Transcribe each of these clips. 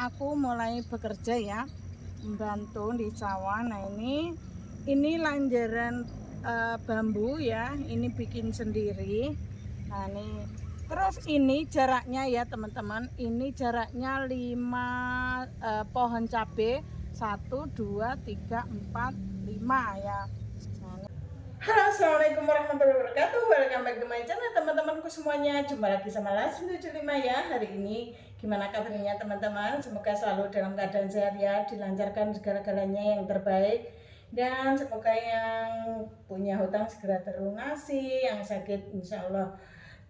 aku mulai bekerja ya, membantu di sawah. Nah ini lanjaran bambu ya, ini bikin sendiri. Nah ini terus ini jaraknya ya teman-teman, ini jaraknya 5 pohon cabai, 1 2 3 4 5 ya. Halo, assalamualaikum warahmatullahi wabarakatuh. Welcome back to my channel teman-temanku semuanya. Jumpa lagi sama Lasmi 75 ya. Hari ini gimana kabarnya teman-teman? Semoga selalu dalam keadaan sehat ya, dilancarkan segala-galanya yang terbaik. Dan semoga yang punya hutang segera terlunasi, yang sakit insya Allah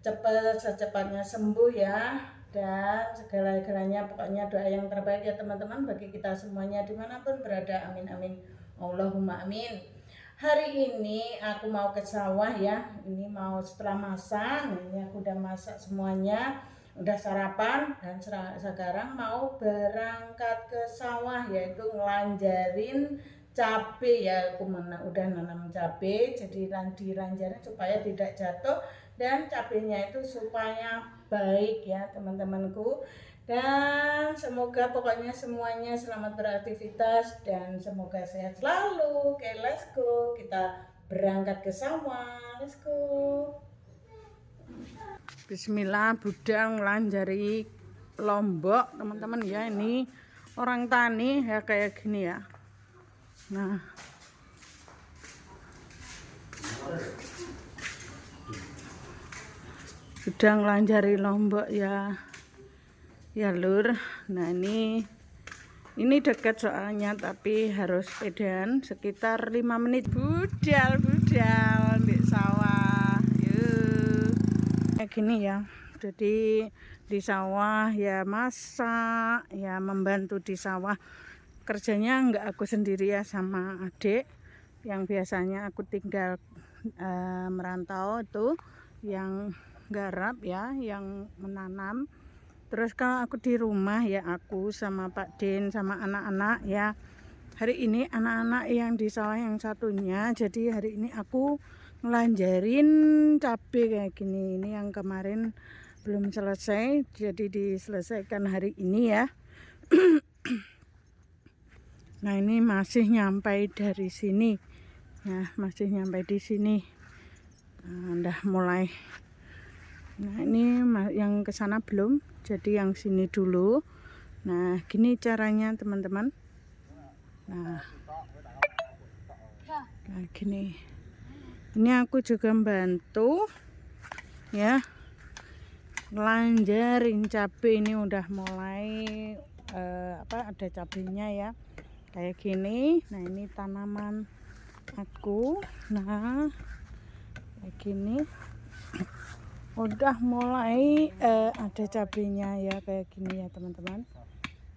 cepat secepatnya sembuh ya. Dan segala-galanya pokoknya doa yang terbaik ya teman-teman bagi kita semuanya dimanapun berada. Amin amin. Allahumma amin. Hari ini aku mau ke sawah ya. Ini mau setelah masak. Ini aku udah masak semuanya, udah sarapan, dan sekarang mau berangkat ke sawah, yaitu ngelanjarin cabai ya. Aku udah nanam cabai, jadi dilanjarin supaya tidak jatuh dan cabainya itu supaya baik ya teman-temanku. Dan semoga pokoknya semuanya selamat beraktivitas dan semoga sehat selalu. Oke, let's go, kita berangkat ke sawah. Let's go. Bismillah, budang lanjari Lombok teman-teman ya. Ini orang tani ya kayak gini ya. Nah budang lanjari Lombok ya lur. Nah ini dekat soalnya, tapi harus sepedaan sekitar 5 menit. Budal di sawah yuk kayak gini ya. Jadi di sawah ya masak ya, membantu di sawah. Kerjanya enggak aku sendiri ya, sama adik yang biasanya aku tinggal merantau itu yang garap ya, yang menanam. Terus kalau aku di rumah ya, aku sama Pak Den sama anak-anak ya. Hari ini anak-anak yang di sawah yang satunya, jadi hari ini aku ngelanjarin cabai kayak gini. Ini yang kemarin belum selesai, jadi diselesaikan hari ini ya. Nah ini masih nyampai dari sini ya, masih nyampai di sini. Nah, udah mulai. Nah ini yang ke sana belum, jadi yang sini dulu. Nah gini caranya teman-teman. Nah kayak gini. Ini aku juga membantu ya, lanjarin cabai. Ini udah mulai ada cabainya ya kayak gini. Nah ini tanaman aku. Nah kayak gini udah mulai ada cabenya ya kayak gini ya teman-teman.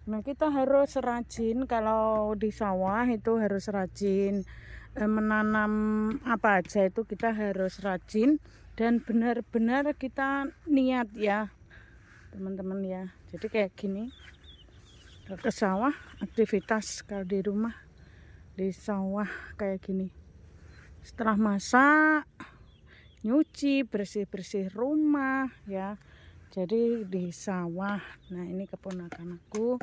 Nah kita harus rajin kalau di sawah, itu harus rajin menanam apa aja itu kita harus rajin dan benar-benar kita niat ya teman-teman ya. Jadi kayak gini ke sawah, aktivitas kalau di rumah di sawah kayak gini. Setelah masak, nyuci, bersih-bersih rumah ya. Jadi di sawah. Nah ini keponakan aku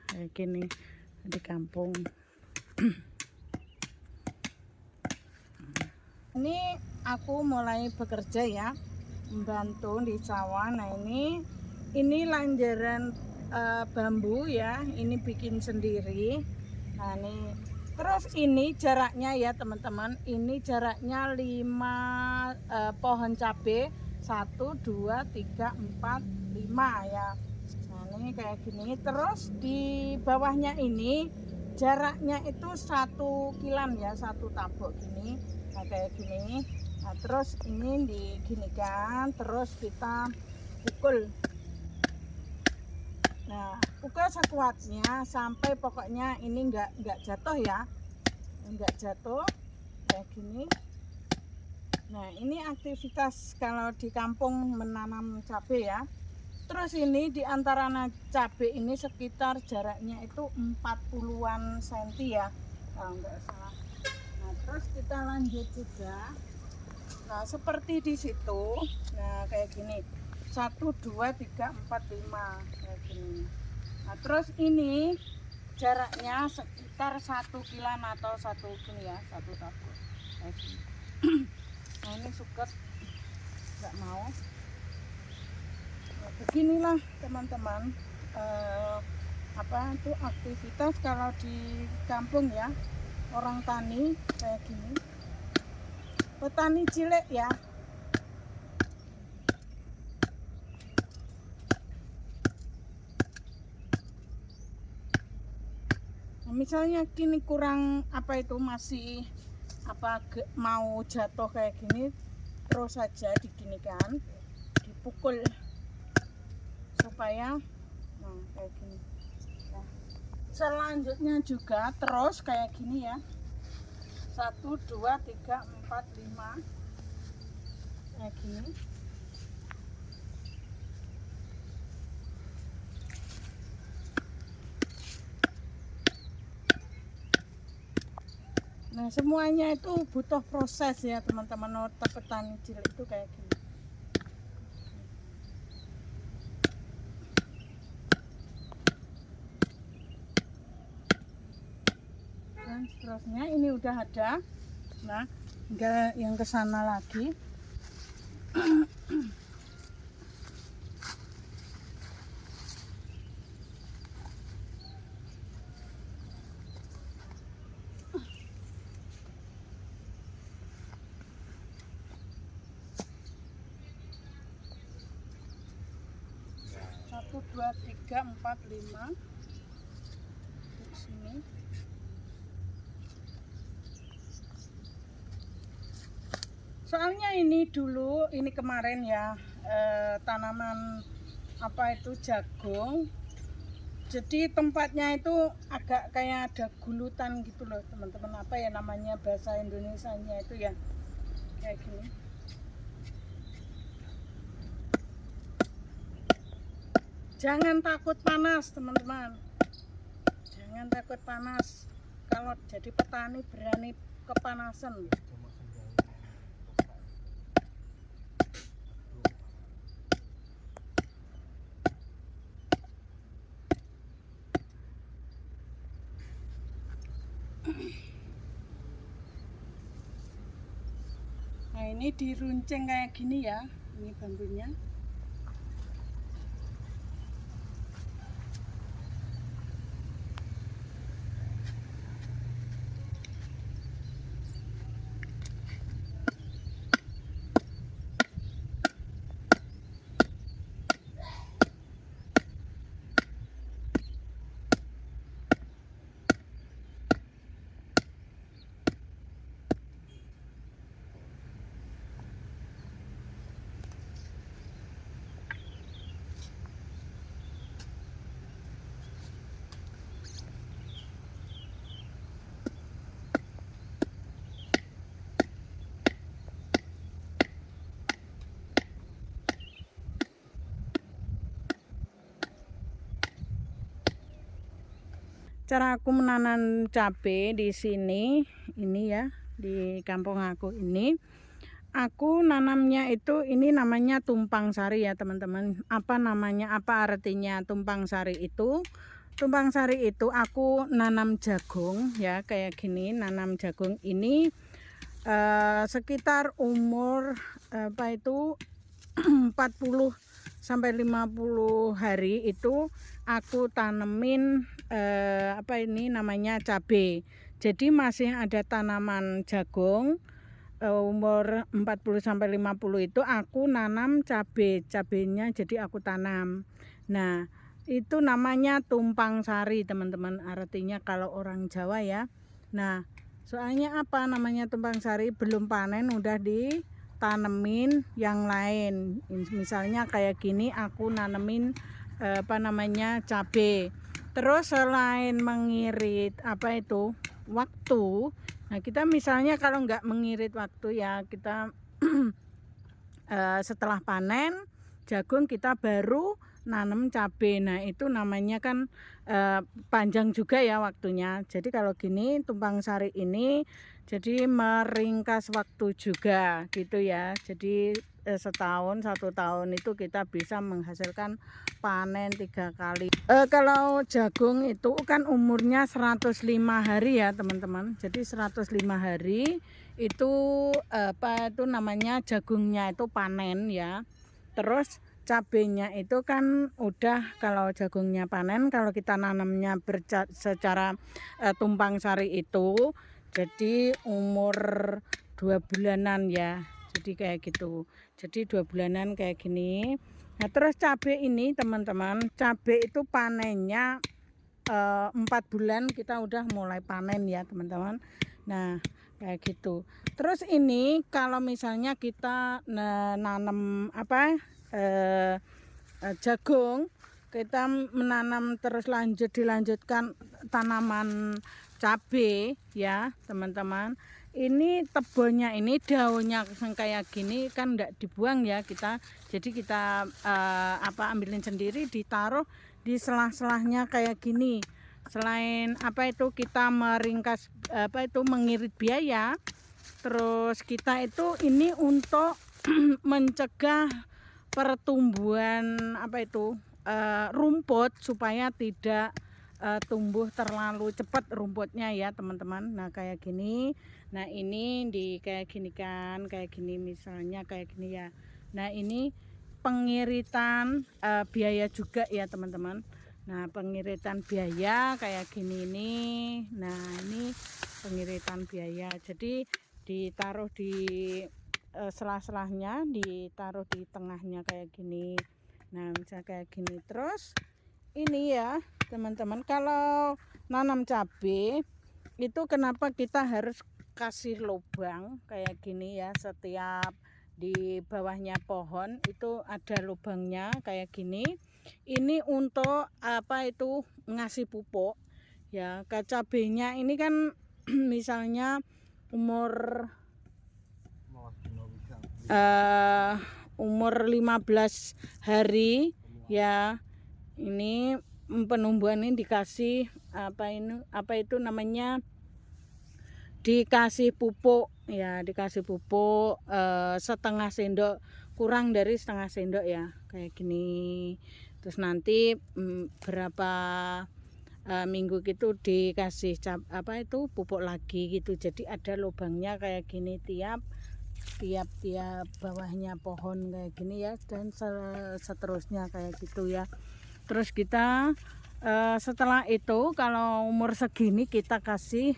kayak gini di kampung. Ini aku mulai bekerja ya, membantu di sawah. Nah ini lanjaran bambu ya, ini bikin sendiri. Nah ini terus ini jaraknya ya teman-teman, ini jaraknya 5 pohon cabai, 1 2 3 4 5 ya. Nah ini kayak gini. Terus di bawahnya ini jaraknya itu 1 kilan ya, 1 tabok gini. Nah kayak gini. Nah terus ini diginikan, terus kita pukul. Nah pukul sekuatnya sampai pokoknya ini enggak jatuh ya, enggak jatuh kayak gini. Nah ini aktivitas kalau di kampung menanam cabai ya. Terus ini di antara cabai ini sekitar jaraknya itu 40-an cm ya kalau enggak salah. Nah terus kita lanjut juga. Nah seperti di situ. Nah kayak gini, 1 2 3 4 5 kayak gini. terus ini jaraknya sekitar 1 km atau satu gini ya, satu tabur kayak gini. Nah ini suket nggak mau. Nah, beginilah teman-teman, apa itu aktivitas kalau di kampung ya, orang tani kayak gini, petani cilik ya. Nah, misalnya kini kurang apa itu, masih apa mau jatuh kayak gini, terus saja diginikan, dipukul supaya nah kayak gini. Nah, selanjutnya juga terus kayak gini ya, 1 2 3 4 5 kayak gini. Nah semuanya itu butuh proses ya teman-teman, petani cilik itu kayak gini. Dan seterusnya ini udah ada. Nah tinggal yang ke sana lagi. Satu, dua, tiga, empat, lima di sini. Soalnya ini dulu, ini kemarin ya, tanaman apa itu jagung. Jadi tempatnya itu agak kayak ada gulutan gitu loh teman-teman, apa ya namanya bahasa Indonesianya itu ya, kayak gini. Jangan takut panas teman-teman, jangan takut panas. Kalau jadi petani berani kepanasan. Nah ini diruncing kayak gini ya, ini bambunya. Cara aku menanam cabai di sini, ini ya, di kampung aku ini, aku nanamnya itu, ini namanya tumpang sari ya teman-teman. Apa namanya, apa artinya tumpang sari itu? Tumpang sari itu aku nanam jagung ya, kayak gini, nanam jagung ini sekitar umur apa itu 40 sampai 50 hari itu aku tanemin apa ini namanya cabai. Jadi masih ada tanaman jagung umur 40 sampai 50 itu aku nanam cabai. Cabainya jadi aku tanam. Nah, itu namanya tumpang sari, teman-teman. Artinya kalau orang Jawa ya. Nah, soalnya apa namanya tumpang sari, belum panen udah ditanemin yang lain. Misalnya kayak gini aku nanemin apa namanya cabai. Terus selain mengirit apa itu waktu, nah kita misalnya kalau nggak mengirit waktu ya kita setelah panen jagung kita baru nanam cabai. Nah itu namanya kan panjang juga ya waktunya. Jadi kalau gini tumpang sari ini jadi meringkas waktu juga gitu ya. Jadi setahun, 1 tahun itu kita bisa menghasilkan panen 3 kali. Kalau jagung itu kan umurnya 105 hari ya teman-teman. Jadi 105 hari itu apa itu namanya, jagungnya itu panen ya. Terus cabenya itu kan udah, kalau jagungnya panen, kalau kita nanamnya secara tumpang sari itu jadi umur 2 bulanan ya. Jadi kayak gitu. Jadi 2 bulanan kayak gini. Nah terus cabai ini teman-teman, cabai itu panennya 4 bulan kita udah mulai panen ya teman-teman. Nah kayak gitu. Terus ini kalau misalnya kita nanam apa jagung, kita menanam terus dilanjutkan tanaman cabai ya teman-teman. Ini tebelnya, ini daunnya kayak gini kan enggak dibuang ya kita. Jadi kita ambilin sendiri, ditaruh di selah-selahnya kayak gini. Selain apa itu kita meringkas mengirit biaya, terus kita itu ini untuk mencegah pertumbuhan rumput supaya tidak tumbuh terlalu cepat rumputnya ya teman-teman. Nah kayak gini. Nah ini kayak gini kan, kayak gini misalnya kayak gini ya. Nah ini pengiritan biaya juga ya teman-teman. Nah pengiritan biaya kayak gini nih. Nah ini pengiritan biaya. Jadi ditaruh di selah-selahnya, ditaruh di tengahnya kayak gini. Nah misalnya kayak gini. Terus ini ya teman-teman, kalau nanam cabai itu kenapa kita harus kasih lubang kayak gini ya, setiap di bawahnya pohon itu ada lubangnya kayak gini. Ini untuk apa itu, ngasih pupuk ya. Cabainya ini kan misalnya umur 15 hari ya. Ini penumbuhan ini dikasih apa itu namanya, dikasih pupuk ya, dikasih pupuk setengah sendok, kurang dari setengah sendok ya kayak gini. Terus nanti berapa minggu gitu dikasih pupuk lagi gitu. Jadi ada lubangnya kayak gini tiap bawahnya pohon kayak gini ya, dan seterusnya kayak gitu ya. Terus kita setelah itu kalau umur segini kita kasih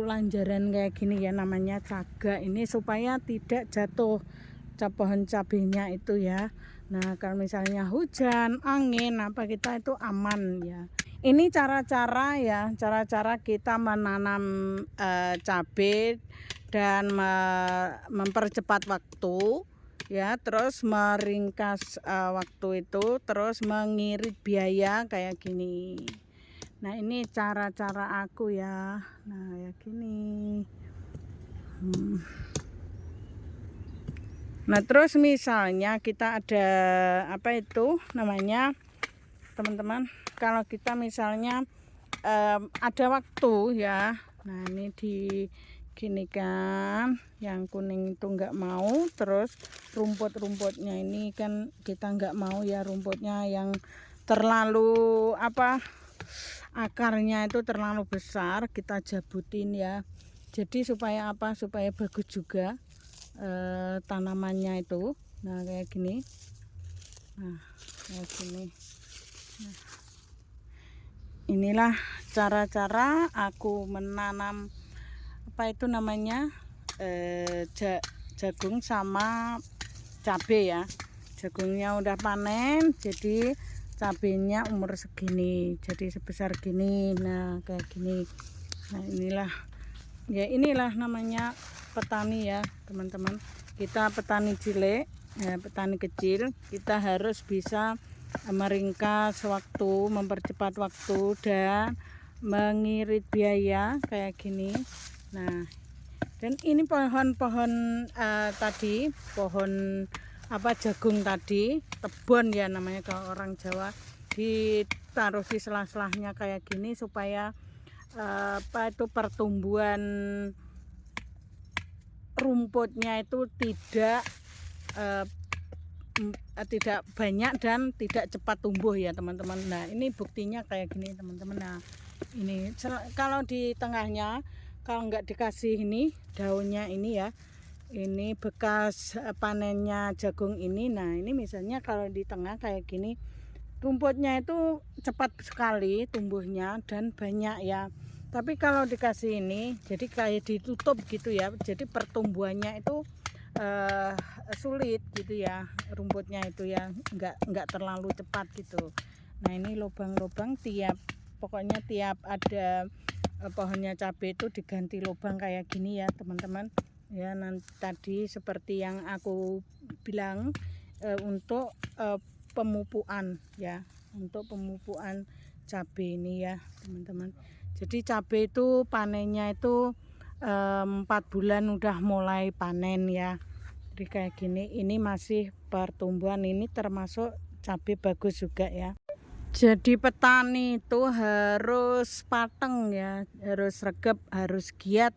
lanjaran kayak gini ya, namanya caga. Ini supaya tidak jatuh pohon cabenya itu ya. Nah kalau misalnya hujan, angin kita itu aman ya. Ini cara-cara ya, cara-cara kita menanam cabai dan mempercepat waktu ya, terus meringkas waktu itu, terus mengirit biaya kayak gini. Nah ini cara-cara aku ya. Nah ya gini. Nah terus misalnya kita ada apa itu namanya teman-teman, kalau kita misalnya ada waktu ya. Nah ini gini kan, yang kuning itu enggak mau. Terus rumput-rumputnya ini kan kita enggak mau ya, rumputnya yang terlalu akarnya itu terlalu besar, kita jabutin ya. Jadi supaya supaya bagus juga tanamannya itu. Nah kayak gini. Nah kayak gini. Nah, inilah cara-cara aku menanam jagung sama cabai ya. Jagungnya udah panen, jadi cabenya umur segini, jadi sebesar gini. Nah kayak gini. Nah inilah namanya petani ya teman-teman. Kita petani cilik ya, petani kecil, kita harus bisa meringkas waktu, mempercepat waktu, dan mengirit biaya kayak gini. Nah dan ini pohon-pohon tadi, pohon jagung tadi, tebon ya namanya kalau orang Jawa, ditaruh di selah-selahnya kayak gini supaya pertumbuhan rumputnya itu tidak tidak banyak dan tidak cepat tumbuh ya teman-teman. Nah ini buktinya kayak gini teman-teman. Nah ini kalau di tengahnya kalau nggak dikasih ini daunnya ini ya, ini bekas panennya jagung ini. Nah ini misalnya kalau di tengah kayak gini, rumputnya itu cepat sekali tumbuhnya dan banyak ya. Tapi kalau dikasih ini jadi kayak ditutup gitu ya, jadi pertumbuhannya itu sulit gitu ya, rumputnya itu ya nggak terlalu cepat gitu. Nah ini lubang-lubang pokoknya tiap ada pohonnya cabai itu diganti lubang kayak gini ya teman-teman ya. Nanti tadi seperti yang aku bilang untuk pemupuan ya, untuk pemupuan cabai ini ya teman-teman. Jadi cabai itu panennya itu 4 bulan udah mulai panen ya. Jadi kayak gini, ini masih pertumbuhan, ini termasuk cabai bagus juga ya. Jadi petani itu harus pateng ya, harus regep, harus giat.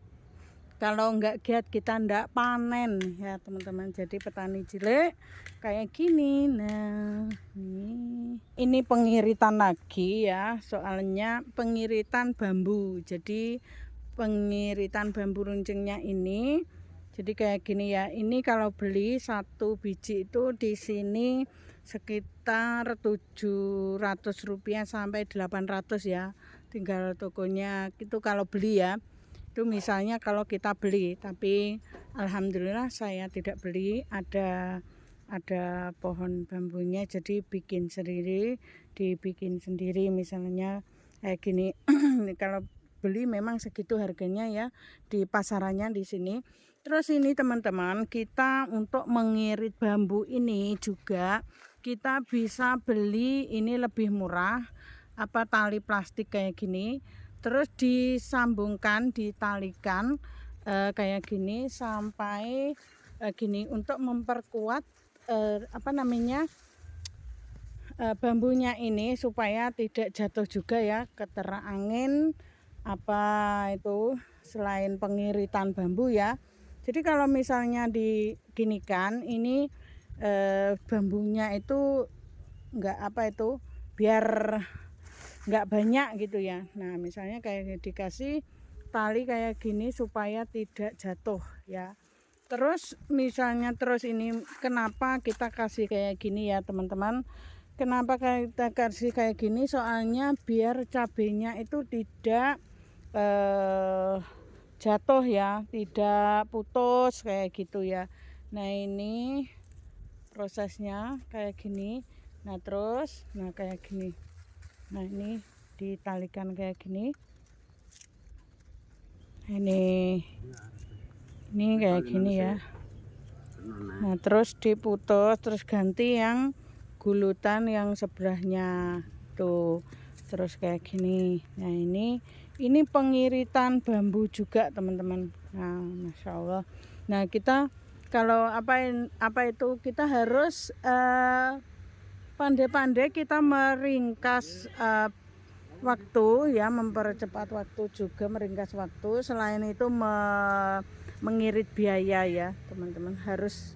Kalau enggak giat kita enggak panen ya teman-teman. Jadi petani cilik kayak gini. Nah ini pengiritan lagi ya, soalnya pengiritan bambu. Jadi pengiritan bambu runcingnya ini jadi kayak gini ya. Ini kalau beli satu biji itu di sini sekitar Rp700 sampai 800 ya, tinggal tokonya itu kalau beli ya. Itu misalnya kalau kita beli, tapi alhamdulillah saya tidak beli, ada pohon bambunya jadi dibikin sendiri misalnya kayak gini. Kalau beli memang segitu harganya ya di pasarannya di sini. Terus ini teman-teman, kita untuk mengirit bambu ini juga kita bisa beli ini lebih murah, tali plastik kayak gini, terus disambungkan, ditalikan kayak gini sampai gini untuk memperkuat bambunya ini supaya tidak jatuh juga ya ketera angin selain pengiritan bambu ya. Jadi kalau misalnya diginikan ini bambunya itu biar nggak banyak gitu ya. Nah misalnya kayak dikasih tali kayak gini supaya tidak jatuh ya. Terus misalnya ini kenapa kita kasih kayak gini ya teman-teman, kenapa kita kasih kayak gini, soalnya biar cabenya itu tidak jatuh ya, tidak putus kayak gitu ya. Nah ini prosesnya kayak gini. Nah terus kayak gini. Nah ini ditalikan kayak gini. Ini kayak gini ya. Nah terus diputus, terus ganti yang gulutan yang sebelahnya tuh, terus kayak gini. Nah ini pengiritan bambu juga teman-teman. Nah Masya Allah. Nah kita kalau kita harus pandai-pandai kita meringkas waktu ya, mempercepat waktu juga, meringkas waktu. Selain itu mengirit biaya ya teman-teman, harus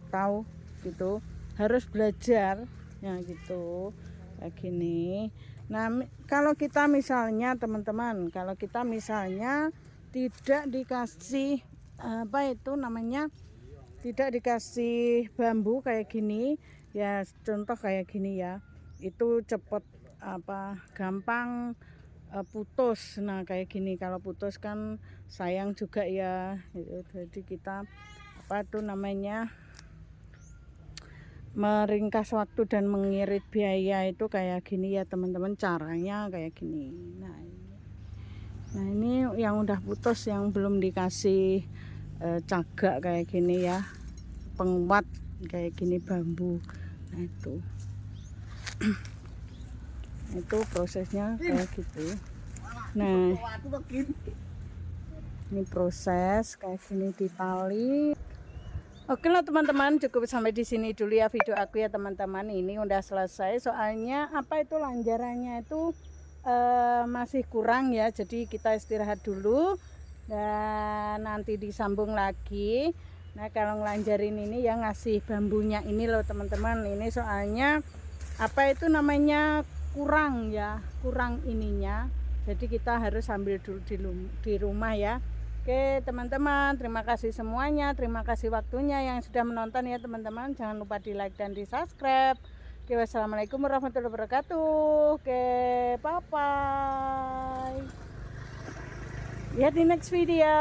tahu gitu, harus belajar ya gitu kayak gini. Nah kalau kita misalnya teman-teman, kalau kita misalnya tidak dikasih tidak dikasih bambu kayak gini ya, contoh kayak gini ya, itu cepet gampang putus. Nah kayak gini kalau putus kan sayang juga ya gitu. Jadi kita meringkas waktu dan mengirit biaya itu kayak gini ya teman-teman, caranya kayak gini. Nah ini yang udah putus, yang belum dikasih cagak kayak gini ya, penguat kayak gini bambu. Nah itu prosesnya kayak gitu. Nah ini proses kayak gini ditali. Oke lah teman-teman, cukup sampai di sini dulu ya video aku ya teman-teman. Ini udah selesai, soalnya lanjarannya itu masih kurang ya, jadi kita istirahat dulu dan nanti disambung lagi. Nah kalau ngelanjarin ini ya ngasih bambunya ini loh teman-teman, ini soalnya apa itu namanya kurang ya, kurang ininya, jadi kita harus sambil dulu di rumah ya. Oke teman-teman, terima kasih semuanya, terima kasih waktunya yang sudah menonton ya teman-teman. Jangan lupa di like dan di subscribe. Oke, wassalamualaikum warahmatullahi wabarakatuh. Oke, bye bye. Lihat di next video.